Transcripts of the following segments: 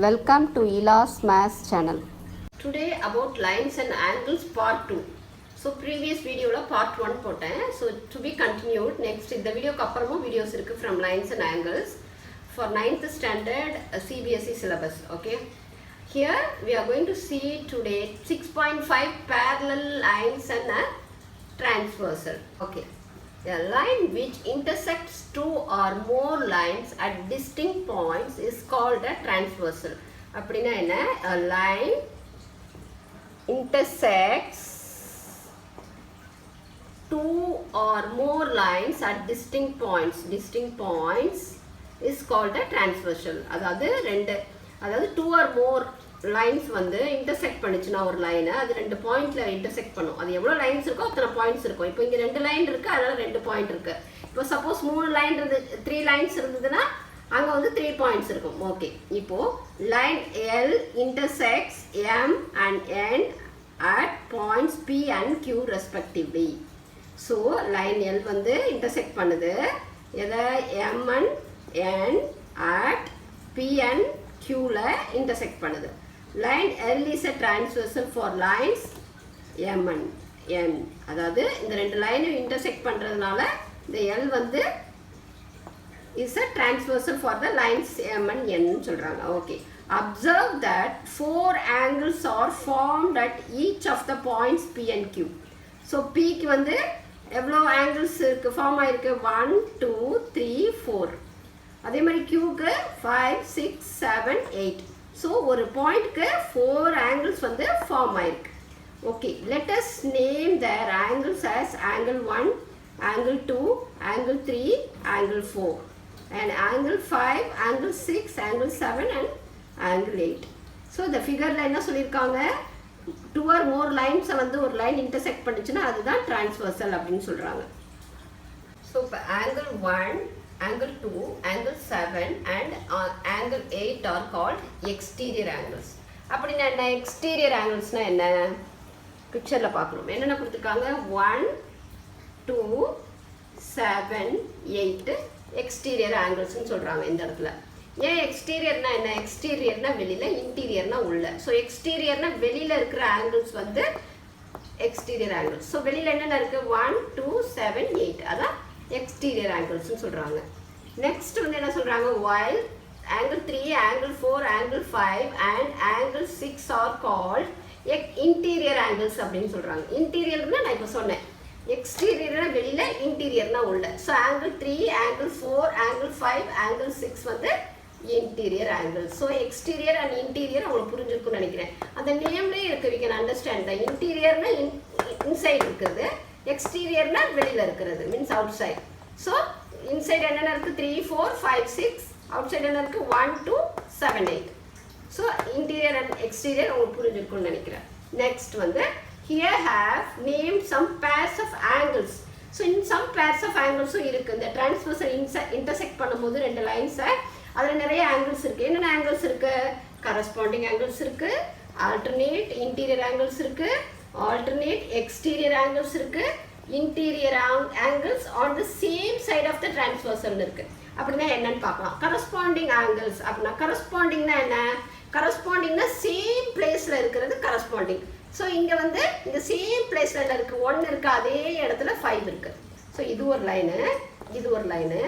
Welcome to Ila's Maths channel. Today about lines and angles part 2. So previous video la part 1 போட்டேன். So to be continued next இந்த வீடியோக்கு அப்புறமும் videos இருக்கு from lines and angles for 9th standard CBSE syllabus. Okay. Here we are going to see today 6.5 parallel lines and a transversal. Okay. A line which intersects two or more lines at distinct points is called a transversal. அப்படினா என்ன? A line intersects two or more lines at distinct points. Distinct points is called a transversal. அதாவது two or more lines வந்து intersect பண்ணுச்சுனா ஒரு லைனை அது ரெண்டு பாயிண்ட்ல intersect பண்ணும். அது எவ்வளவு லைன்ஸ் இருக்கோ அத்தனை பாயிண்ட்ஸ் இருக்கும். இப்போ இங்க ரெண்டு லைன் இருக்கு, அதனால ரெண்டு பாயிண்ட் இருக்கு. இப்போ சப்போஸ் மூணு லைன் இருந்து 3 லைன்ஸ் இருந்ததுன்னா அங்க வந்து 3 பாயிண்ட்ஸ் இருக்கும். ஓகே, இப்போ line L intersects M and N at points P and Q respectively. So line L வந்து intersect பண்ணுது எதை? M and N at P and Q ல intersect பண்ணுது. Line L is a transversal for lines M and N. அதாவது இந்த ரெண்டு லைனை intersect பண்றதுனால இந்த L வந்து is a transversal for the lines M and N சொல்றாங்க. Okay. Observe that 4 angles are formed at each of the points P and Q. So P க்கு வந்து எவ்வளோ angles இருக்கு ஃபார்ம் ஆயிருக்கு? 1 2 3 4. அதே மாதிரி Qக்கு 5 6 7 8. ஸோ ஒரு பாயிண்ட்க்கு 4 angles வந்து ஃபார்ம் ஆயிருக்கு. Okay, let us name their angles as angle 1, angle 2, angle 3, angle 4 and angle 5, angle 6, angle 7 and angle 8. So இந்த ஃபிகரில் என்ன சொல்லியிருக்காங்க? 2 or more lines வந்து ஒரு லைன் intersect பண்ணிச்சுன்னா அதுதான் transversal அப்படின்னு சொல்கிறாங்க. ஸோ இப்போ angle 1, angle 2, angle 7 and angle 8 are called exterior angles. அப்படின்னா என்ன? exterior anglesனா என்ன? பிக்சரில் பார்க்கணும். என்னென்ன கொடுத்துருக்காங்க? 1 2 7 8 exterior anglesன்னு சொல்கிறாங்க இந்த இடத்துல. ஏன் எக்ஸ்டீரியர்னா என்ன? எக்ஸ்டீரியர்னா வெளியில், இன்டீரியர்னா உள்ள. ஸோ எக்ஸ்டீரியர்னா வெளியில் இருக்கிற ஆங்கிள்ஸ் வந்து எக்ஸ்டீரியர் ஆங்கிள்ஸ். ஸோ வெளியில் என்னென்ன இருக்குது? 1 2 7 8 அதான் எக்ஸ்டீரியர் ஆங்கிள்ஸ்னு சொல்கிறாங்க. நெக்ஸ்ட் வந்து என்ன சொல்கிறாங்க? while angle 3, angle 4, angle 5 and angle 6 are called interior angles அப்படின்னு சொல்கிறாங்க. இன்டீரியர்னா நான் இப்போ சொன்னேன், எக்ஸ்டீரியர்னா வெளியில், இன்டீரியர்னா உள்ள. So angle 3, angle 4, angle 5, angle 6 வந்து interior angles. So exterior and interior உங்களுக்கு புரிஞ்சிருக்குன்னு நினைக்கிறேன். அந்த நேம்லேயே இருக்குது, we can understand the இன்டீரியர்னா இன்சைட் இருக்கிறது, எக்ஸ்டீரியர்னா வெளியில் இருக்கிறது, means outside. So inside என்னென்ன இருக்குது? 3 4 5 6. அவுட் சைட் என்ன இருக்குது? 1 2 7 8. ஸோ இன்டீரியர் அண்ட் எக்ஸ்டீரியர் உங்களுக்கு புரிஞ்சிருக்குன்னு நினைக்கிறேன். நெக்ஸ்ட் வந்து here have named some pairs of angles. So in some pairs of angles இருக்கு. இந்த transversal intersect பண்ணும்போது ரெண்டு லைன்ஸை அதில் நிறைய angles இருக்கு. என்னென்ன angles இருக்கு? corresponding angles இருக்கு, alternate interior angles இருக்கு, alternate exterior angles இருக்கு, interior angles on the same side of the transversal இருக்கு. அப்படின்னா என்னன்னு பார்க்கலாம். corresponding angles அப்படின்னா correspondingனா என்ன? correspondingனா சேம் பிளேஸ்ல இருக்கிறது corresponding. ஸோ இங்கே வந்து இந்த சேம் பிளேஸில் இருக்குது, 1 இருக்குது, அதே இடத்துல 5 இருக்குது. ஸோ இது ஒரு லைனு, இது ஒரு லைனு.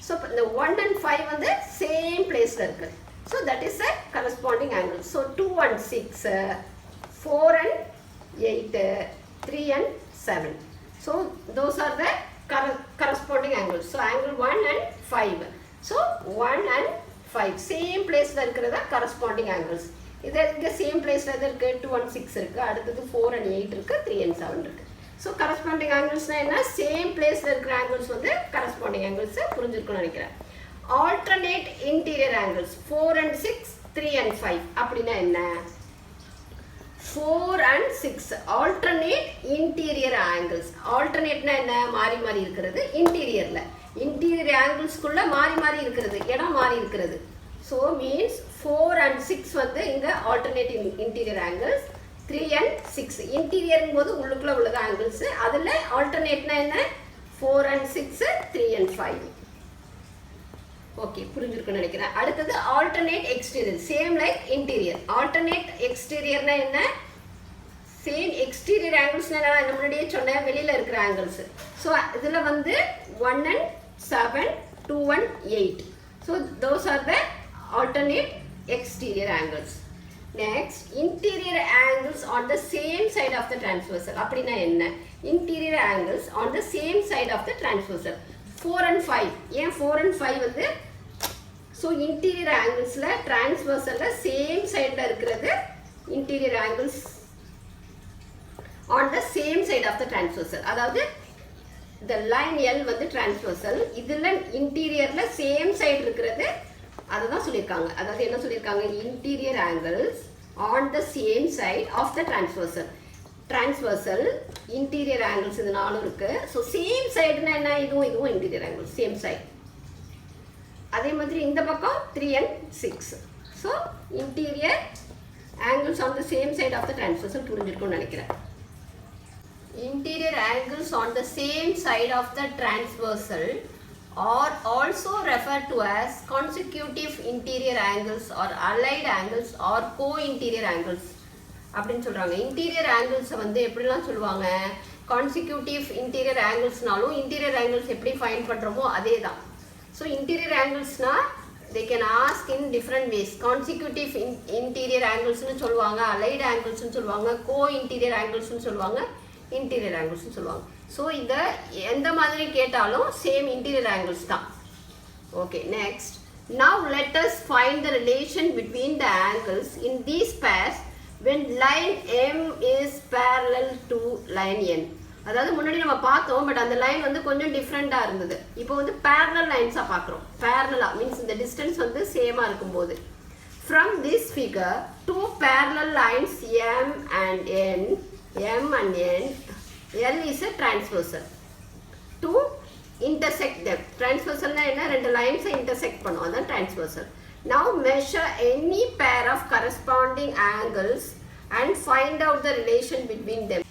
ஸோ இந்த 1 and 5 வந்து சேம் பிளேஸில் இருக்குது. So that is a corresponding angle. So 2 and 6, 4 and 8, 3 and 7. So those are the corresponding angles. So angle 1 and 5. So 1 and 5 same பிளேஸில் இருக்கிறதா corresponding angles. இது இங்கே சேம் பிளேஸில் எது இருக்குது? 2 and 6 இருக்குது, அடுத்தது 4 and 8 இருக்குது, 3 and 7 இருக்குது. ஸோ கரஸ்பாண்டிங் ஆங்கிள்ஸ்னால் என்ன? சேம் பிளேஸில் இருக்கிற ஆங்கிள்ஸ் வந்து கரஸ்பாண்டிங் ஆங்கிள்ஸை புரிஞ்சிருக்குன்னு நினைக்கிறேன். Alternate interior angles 4 and 6, 3 and 5 அப்படின்னா என்ன? 4 and 6 ஆல்டர்னேட் இன்டீரியர் ஆங்கிள்ஸ். ஆல்டர்னேட்னா என்ன? மாறி மாறி இருக்கிறது. இன்டீரியரில் இன்டீரியர் ஆங்கிள்ஸ்குள்ளே மாறி மாறி இருக்கிறது, இடம் மாறி இருக்கிறது. ஸோ மீன்ஸ் 4 and 6 வந்து இங்கே ஆல்டர்னேட்டிவ் இன்டீரியர் ஆங்கிள்ஸ். 3 and 6 இன்டீரியருங்கும் போது உள்ளுக்குள்ளே உள்ளது ஆங்கிள்ஸு. அதில் ஆல்டர்னேட்னா என்ன? 4 and 6, 3 and 5. ஓகே புரிஞ்சிருக்குன்னு நினைக்கிறேன். அடுத்தது alternate exterior, same like interior. alternate exteriorனா என்ன? சேம் எக்ஸ்டீரியர் ஆங்கிள்ஸ்னா நான் முன்னாடியே சொன்னேன், வெளியில் இருக்கிற ஆங்கிள்ஸ். ஸோ இதில் வந்து 1 and 7, 2 and 8. So those are the alternate exterior angles. Next, interior angles on the same side of the transversal. அப்படின்னா என்ன? interior angles on the same side of the transversal. 4 and 5. ஏன் 4 and 5 வந்து? So interior anglesல transversalல same சைடில் இருக்கிறது interior angles on the same side of the transversal. அதாவது the line L வந்து transversal, இதில் interiorல same side இருக்கிறது அதுதான் சொல்லியிருக்காங்க. அதாவது என்ன சொல்லியிருக்காங்க? interior angles on the same side of the transversal interior angles இது நாலும் இருக்கு. ஸோ சேம் சைடுனா என்ன? இதுவும் interior angles சேம் சைடு. அதே மாதிரி இந்த பக்கம் 3 and 6. So interior angles on the same side of the transversal புரிஞ்சிருக்கும்னு நினைக்கிறேன். Interior angles on the same side of the transversal are also referred to as consecutive interior angles or allied angles or co-interior angles அப்படின்னு சொல்றாங்க. Interior ஆங்கிள்ஸை வந்து எப்படிலாம் சொல்லுவாங்க? Consecutive interior ஆங்கிள்ஸ்னாலும் interior angles எப்படி find பண்ணுறோமோ அதே தான். ஸோ இன்டீரியர் ஆங்கிள்ஸ்னா they can ask in different ways. consecutive interior angles-னு சொல்லுவாங்க, allied angles-னு சொல்லுவாங்க, co-interior angles-னு சொல்லுவாங்க, interior angles-னு சொல்லுவாங்க. ஸோ இந்த எந்த மாதிரி கேட்டாலும் சேம் இன்டீரியர் ஆங்கிள்ஸ் தான். Okay next, now let us find the relation between the angles in these pairs when line M is parallel to line N. அதாவது முன்னாடி நம்ம பார்த்தோம், பட் அந்த லைன் வந்து கொஞ்சம் டிஃப்ரெண்ட்டாக இருந்தது. இப்போ வந்து பேரலல் லைன்ஸாக பார்க்குறோம். பேரலலாக மீன்ஸ் இந்த டிஸ்டன்ஸ் வந்து சேமாக இருக்கும்போது. From this figure 2 parallel lines M and N, L is a transversal to intersect them. transversalனா என்ன? ரெண்டு லைன்ஸை intersect பண்ணும், அதான் transversal. now measure any pair of corresponding angles and find out the relation between them.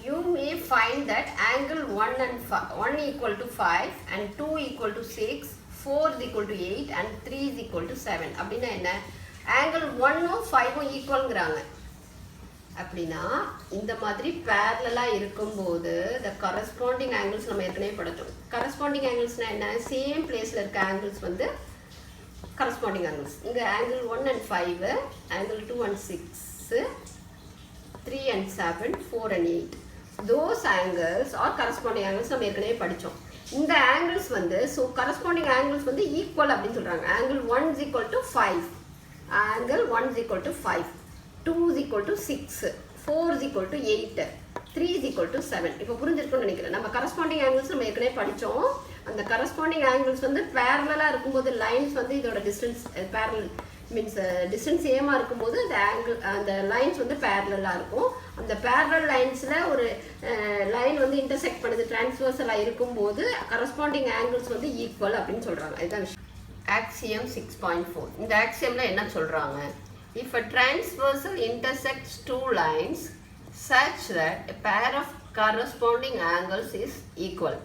you may find that angle 1 equal to 5 and 2 equal to 6, 4 is equal to 8 and 3 is equal to 7. அப்படின்னா என்ன? angle 1ம் 5ம் ஈக்குவல்ங்கிறாங்க. அப்படின்னா இந்த மாதிரி பேரலலாக இருக்கும்போது the corresponding angles நம்ம ஏற்கனவே படித்தோம். corresponding anglesனா என்ன? சேம் பிளேஸில் இருக்க ஆங்கிள்ஸ் வந்து corresponding angles. இங்கே angle 1 and 5, angle 2 and 6, 3 and 7, 4 and 8. those angles or corresponding angles நம்ம ஏற்கனவே படித்தோம். இந்த ஆங்கிள்ஸ் வந்து ஸோ corresponding angles வந்து ஈக்குவல் அப்படின்னு சொல்கிறாங்க. angle 1 is equal to 5, angle 1 is equal to 5, 2 is equal to 6, 4 is equal to 8, 3 is equal to 7. இப்போ புரிஞ்சிருக்கும்னு நினைக்கிறேன். நம்ம corresponding angles நம்ம ஏற்கனவே படித்தோம். அந்த corresponding angles வந்து பேரலாக இருக்கும்போது லைன்ஸ் வந்து இதோட டிஸ்டன்ஸ் பேரல் மீன்ஸ் டிஸ்டன்ஸ் சேமாக இருக்கும்போது அந்த ஆங்கிள் அந்த லைன்ஸ் வந்து பேரலாக இருக்கும். அந்த பேரலல் லைன்ஸில் ஒரு லைன் வந்து இன்டர்செக்ட் பண்ணுது டிரான்ஸ்வர்சலாக இருக்கும்போது கரஸ்பாண்டிங் ஆங்கிள்ஸ் வந்து ஈக்குவல் அப்படின்னு சொல்கிறாங்க. இதுதான் விஷயம். ஆக்சியம் 6.4. இந்த ஆக்சியமில் என்ன சொல்கிறாங்க? if a transversal intersects two lines such that a pair of corresponding angles is equal,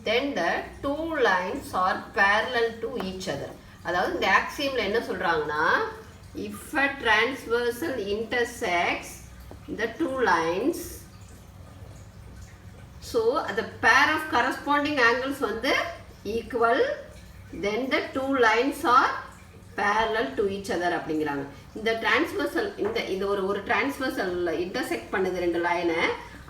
then the two lines are parallel to each other. அதாவது இந்த ஆக்சியமில் என்ன சொல்கிறாங்கன்னா, if a transversal intersects the two lines, so the pair of corresponding angles வந்து equal, then the two lines are parallel to each other அப்படிங்கிறாங்க. இந்த transversal இது ஒரு transversal intersect பண்ணுது ரெண்டு லைனை.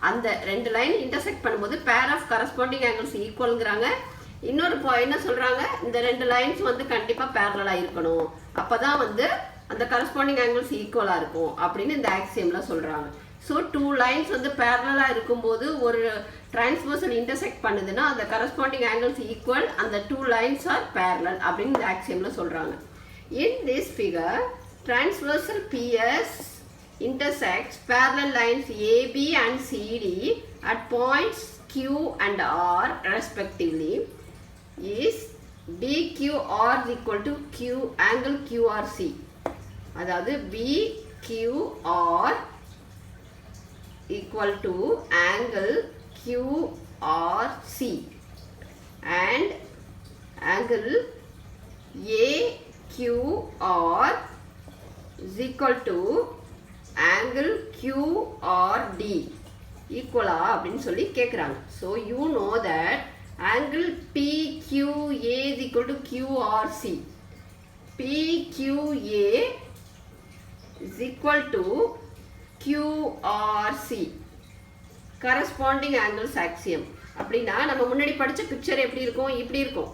அந்த ரெண்டு லைன் இன்டர்செக்ட் பண்ணும்போது பேர் ஆஃப் கரஸ்பாண்டிங் ஆங்கிள்ஸ் ஈக்குவல்ங்கிறாங்க. இன்னொரு என்ன சொல்கிறாங்க, இந்த ரெண்டு லைன்ஸ் வந்து கண்டிப்பாக பேரலாக இருக்கணும், அப்போ தான் வந்து அந்த கரஸ்பாண்டிங் ஆங்கிள்ஸ் ஈக்குவலாக இருக்கும் அப்படின்னு இந்த ஆக்சியமில் சொல்கிறாங்க. ஸோ டூ லைன்ஸ் வந்து பேரலாக இருக்கும்போது ஒரு டிரான்ஸ்வர்சல் இன்டர்செக்ட் பண்ணுதுன்னா அந்த கரஸ்பாண்டிங் ஆங்கிள்ஸ் ஈக்குவல், அந்த டூ லைன்ஸ் ஆர் பேரலல் அப்படின்னு இந்த ஆக்சியமில் சொல்கிறாங்க. In this figure, transversal PS intersects parallel lines AB and CD at points Q and R respectively. Is BQR is equal to Q angle QRC. அதாவது BQR equal to angle QRC and angle AQR is equal to angle QRD ஈக்குவலா அப்படின்னு சொல்லி கேட்குறாங்க. So you know that angle PQA is equal to QRC. PQA is equal to QRC. corresponding angles axiom. அப்படின்னா நம்ம முன்னாடி படித்த picture எப்படி இருக்கும், இப்படி இருக்கும்,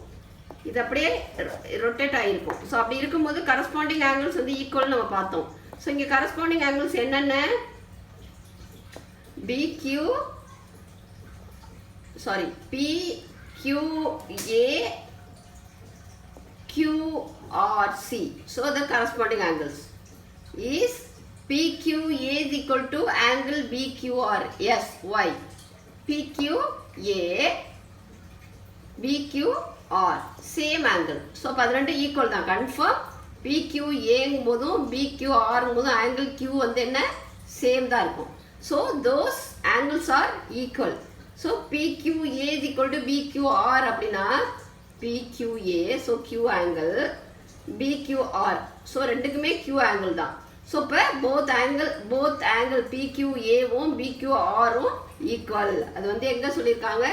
இது அப்படியே ரொட்டேட் ஆகிருக்கும். ஸோ அப்படி இருக்கும்போது கரஸ்பாண்டிங் ஆங்கிள்ஸ் வந்து ஈக்குவல் நம்ம பார்த்தோம். ஸோ இங்கே கரஸ்பாண்டிங் ஆங்கிள்ஸ் என்னென்ன, PQA QRC. So the corresponding angles is PQA is equal to angle BQR. Yes, why? PQA BQR same angle. So 12 equal தான். confirm PQA போதும் BQR போதும் angle Q வந்து என்ன same தான் இருக்கும். So those angles are equal. So PQA is equal to BQR அப்படின்னா PQA so Q angle BQR so ரெண்டுக்குமே Q angle தான். So இப்போ both angle PQA வும் BQR வும் equal. அது வந்து எங்க சொல்லியிருக்காங்க,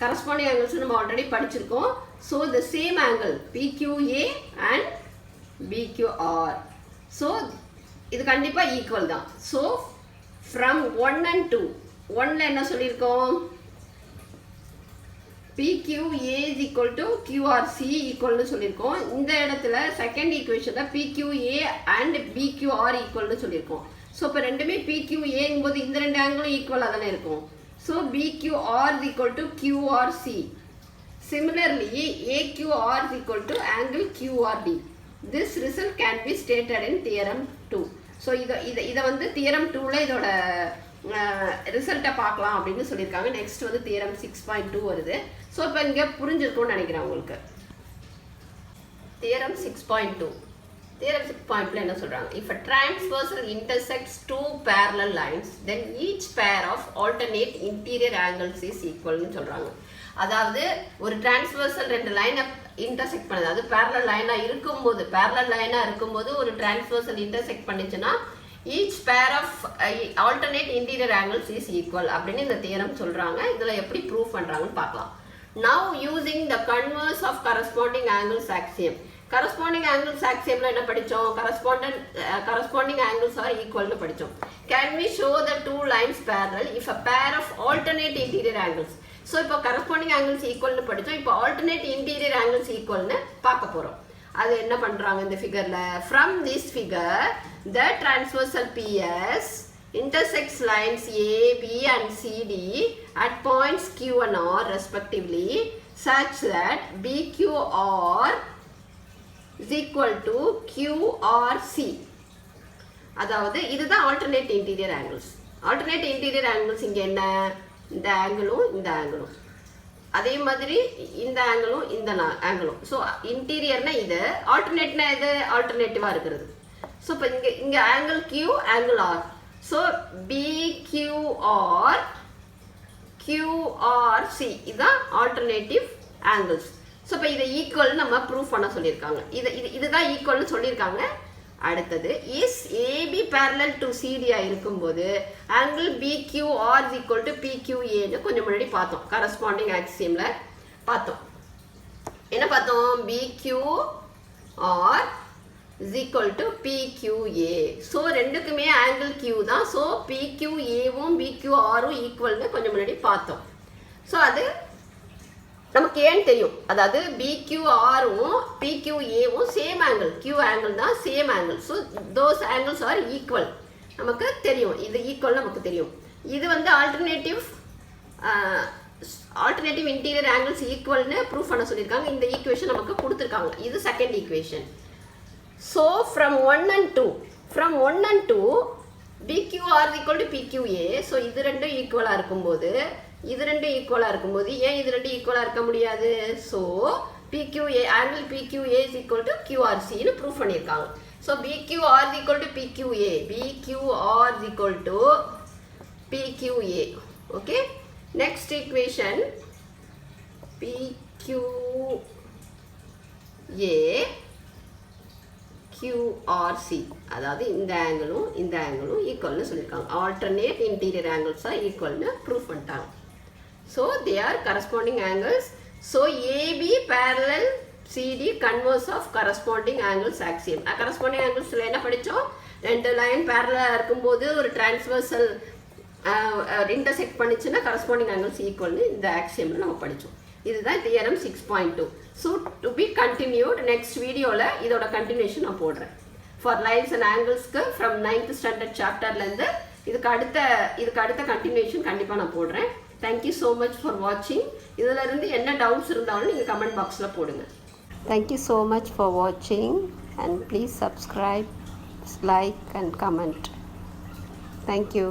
corresponding angles நம்ம ஆல்ரெடி படிச்சிருக்கோம். So the same angle PQA and BQR. So இது கண்டிப்பா equal தான். So from 1 and 2 1ல என்ன சொல்லியிருக்கோம், PQA is equal to QRC equal னு சொல்லியிருக்கோம். இந்த இடத்துல second ஈக்குவேஷன்ல PQA and BQR equal னு சொல்லியிருக்கோம். ஸோ இப்போ ரெண்டுமே PQA போது இந்த ரெண்டு ஆங்கிளும் ஈக்குவலாக தானே இருக்கும். So BQR is equal to QRC. Similarly, AQR is equal to angle QRD. This result can be stated in theorem 2. So இதை வந்து theorem 2ல இதோட ரிசல்ட்டை பார்க்கலாம் அப்படின்னு சொல்லியிருக்காங்க. நெக்ஸ்ட் வந்து தியரம் 6.2 வருது. ஸோ இப்போ இங்கே புரிஞ்சிருக்கும்னு நினைக்கிறேன் உங்களுக்கு. தியரம் 6.2 என்ன சொல்கிறாங்க, if a transversal intersects two parallel lines then each pair of alternate interior angles is equal னு சொல்கிறாங்க. அதாவது ஒரு டிரான்ஸ்வர்சல் ரெண்டு லைனை இன்டர்செக்ட் பண்ணுது, அது பேரலல் லைனாக இருக்கும்போது ஒரு டிரான்ஸ்வர்சல் இன்டர்செக்ட் பண்ணிச்சுன்னா each pair of alternate interior angles is equal அப்படின்னு இந்த தியரம் சொல்றாங்க. இதுல எப்படி ப்ரூவ் பண்றாங்கன்னு பார்க்கலாம். Now using the converse of corresponding angles axiom. corresponding angles axiomல என்ன படிச்சோம், corresponding angles are equal னு படிச்சோம். Can we show the two lines parallel if a pair of alternate interior angles. So இப்போ corresponding angles equal னு படிச்சோம், இப்போ alternate interior angles equal னு பார்க்க போறோம். அது என்ன பண்றாங்க இந்த ஃபிகர்ல, from this figure the transversal PS intersects lines A, B and CD at points Q and R respectively such that BQR is equal to QRC. அதாவது இதுதான் alternate interior angles. alternate interior angles இங்க என்ன, இந்த ஆங்கிளும் அதே மாதிரி இந்த ஆங்கிளும் இந்த ஆங்கிளும். So இன்டீரியர்னா இது, ஆல்டர்னேட்னா இது ஆல்டர்னேட்டிவாக இருக்கிறது. ஸோ இப்போ இங்கே angle Q angle R. So BQR QRC இதுதான் ஆல்டர்னேட்டிவ் ஆங்கிள்ஸ். ஸோ இப்போ இதை ஈக்குவல் நம்ம ப்ரூவ் பண்ண சொல்லியிருக்காங்க. இதுதான் ஈக்குவல்னு சொல்லியிருக்காங்க. அடுத்தது is AB parallel to CD இருக்கும்போது angle BQR is equal to PQA னு கொஞ்சம் முன்னாடி பார்த்தோம், கரஸ்பாண்டிங் ஆக்சியம்ல பார்த்தோம். என்ன பார்த்தோம், BQR is equal to PQA. So ரெண்டுக்குமே ஆங்கிள் Q தான். ஸோ PQAவும் BQRவும் ஈக்குவல்னு கொஞ்சம் முன்னாடி பார்த்தோம். ஸோ அது நமக்கு ஏன் தெரியும், அதாவது BQRவும் PQAவும் சேம் ஆங்கிள், Q ஆங்கிள் தான் same angle. So those angles R equal நமக்கு தெரியும். இது ஈக்குவல் நமக்கு தெரியும். இது வந்து ஆல்டர்னேட்டிவ் இன்டீரியர் ஆங்கிள்ஸ் ஈக்குவல்னு ப்ரூவ் பண்ண சொல்லியிருக்காங்க. இந்த ஈக்குவேஷன் நமக்கு கொடுத்துருக்காங்க. இது second equation. So from 1 and 2 BQR is equal to PQA. So இது ரெண்டும் ஈக்குவலாக இருக்கும்போது ஏன் இது ரெண்டும் ஈக்குவலாக இருக்க முடியாது. So PQA angle PQA is equal to QRC னு ப்ரூவ் பண்ணியிருக்காங்க. So BQR is equal to PQA is equal to PQA. Okay, next equation PQA QRC அதாவது இந்த ஆங்கிளும் ஈக்குவல்னு சொல்லியிருக்காங்க. ஆல்டர்னேட் இன்டீரியர் ஆங்கிள்ஸாக ஈக்குவல்னு ப்ரூவ் பண்ணிட்டாங்க. So they are corresponding angles. So AB parallel CD converse of corresponding angles axiom. Corresponding ஆங்கிள்ஸில் என்ன படித்தோம்? ரெண்டு லைன் பேரலாக இருக்கும்போது ஒரு டிரான்ஸ்வர்சல் இன்டர்செக்ட் பண்ணிச்சுன்னா கரஸ்பாண்டிங் ஆங்கிள்ஸ் ஈக்குவல்னு இந்த ஆக்சியமில் நம்ம படித்தோம். இதுதான் theorem 6.2. So to be continued next வீடியோவில் இதோட கண்டினியூஷன் நான் போடுறேன். ஃபார் லைன்ஸ் அண்ட் ஆங்கிள்ஸ்க்கு ஃப்ரம் 9th ஸ்டாண்டர்ட் சாப்டர்லேருந்து இதுக்கு அடுத்த கண்டினியூஷன் கண்டிப்பாக நான் போடுறேன். தேங்க்யூ ஸோ மச் ஃபார் வாட்சிங். இதிலிருந்து என்ன டவுட்ஸ் இருந்தாலும் நீங்கள் கமெண்ட் பாக்ஸில் போடுங்க. Thank you so much for watching, and please subscribe, like and comment. Thank you.